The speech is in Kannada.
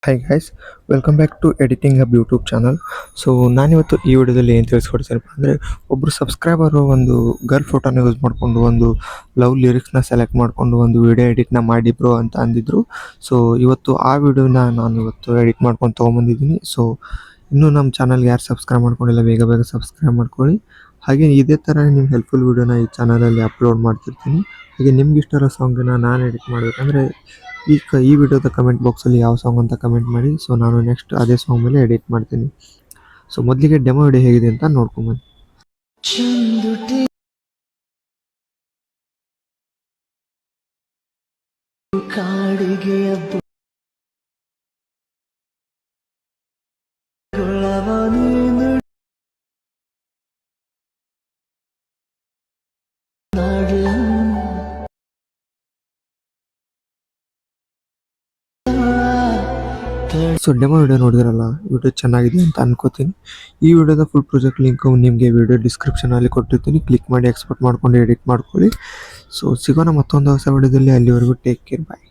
Hi guys, welcome back to editing hub YouTube channel. So ನಾನಿವತ್ತು ಈ ವಿಡಿಯೋದಲ್ಲಿ ಏನು ತಿಳಿಸ್ಕೊಡ್ತೀನಪ್ಪ ಅಂದರೆ, ಒಬ್ಬರು ಸಬ್ಸ್ಕ್ರೈಬರು ಒಂದು ಗರ್ಲ್ ಫೋಟೋನ ಯೂಸ್ ಮಾಡಿಕೊಂಡು ಒಂದು ಲವ್ ಲಿರಿಕ್ಸ್ನ ಸೆಲೆಕ್ಟ್ ಮಾಡಿಕೊಂಡು ಒಂದು ವಿಡಿಯೋ ಎಡಿಟ್ನ ಮಾಡಿ ಬ್ರೋ ಅಂತ ಅಂದಿದ್ರು. ಸೊ ಇವತ್ತು ಆ ವಿಡಿಯೋನ ನಾನು ಇವತ್ತು ಎಡಿಟ್ ಮಾಡ್ಕೊಂಡು ತೊಗೊಂಬಂದಿದ್ದೀನಿ. ಸೊ ಇನ್ನೂ ನಮ್ಮ ಚಾನಲ್ಗೆ ಯಾರು ಸಬ್ಸ್ಕ್ರೈಬ್ ಮಾಡ್ಕೊಂಡಿಲ್ಲ, ಬೇಗ ಬೇಗ ಸಬ್ಸ್ಕ್ರೈಬ್ ಮಾಡ್ಕೊಳ್ಳಿ. ಹಾಗೆ ಇದೇ ಥರ ನಿಮ್ಮ ಹೆಲ್ಪ್ಫುಲ್ ವಿಡಿಯೋನ ಈ ಚಾನಲಲ್ಲಿ ಅಪ್ಲೋಡ್ ಮಾಡ್ತಿರ್ತೀನಿ. ಹಾಗೆ ನಿಮ್ಗೆ ಇಷ್ಟ ಇರೋ ಸಾಂಗನ್ನ ನಾನು ಎಡಿಟ್ ಮಾಡಬೇಕಂದ್ರೆ ಈ ವಿಡಿಯೋದ ಕಮೆಂಟ್ ಬಾಕ್ಸಲ್ಲಿ ಯಾವ ಸಾಂಗ್ ಅಂತ ಕಮೆಂಟ್ ಮಾಡಿ. ಸೊ ನಾನು ನೆಕ್ಸ್ಟ್ ಅದೇ ಸಾಂಗ್ ಮೇಲೆ ಎಡಿಟ್ ಮಾಡ್ತೀನಿ. ಸೊ ಮೊದಲಿಗೆ ಡೆಮೋ ವಿಡಿಯೋ ಹೇಗಿದೆ ಅಂತ ನೋಡ್ಕೊಂಬನ್ನಿ. ಸೊ ಡೆಮೋ ವಿಡಿಯೋ ನೋಡಿದ್ರಲ್ಲ, ವಿಡಿಯೋ ಚೆನ್ನಾಗಿದೆ ಅಂತ ಅನ್ಕೋತೀನಿ. ಈ ವಿಡಿಯೋದ ಫುಲ್ ಪ್ರಾಜೆಕ್ಟ್ ಲಿಂಕ್ ನಿಮಗೆ ವಿಡಿಯೋ ಡಿಸ್ಕ್ರಿಪ್ಷನಲ್ಲಿ ಕೊಟ್ಟಿರ್ತೀನಿ. ಕ್ಲಿಕ್ ಮಾಡಿ ಎಕ್ಸ್ಪೋರ್ಟ್ ಮಾಡ್ಕೊಂಡು ಎಡಿಟ್ ಮಾಡ್ಕೊಳ್ಳಿ. ಸೊ ಸಿಗೋಣ ಮತ್ತೊಂದು ಹೊಸ ವಿಡಿಯೋದಲ್ಲಿ. ಅಲ್ಲಿವರೆಗೂ ಟೇಕ್ ಕೇರ್, ಬಾಯ್.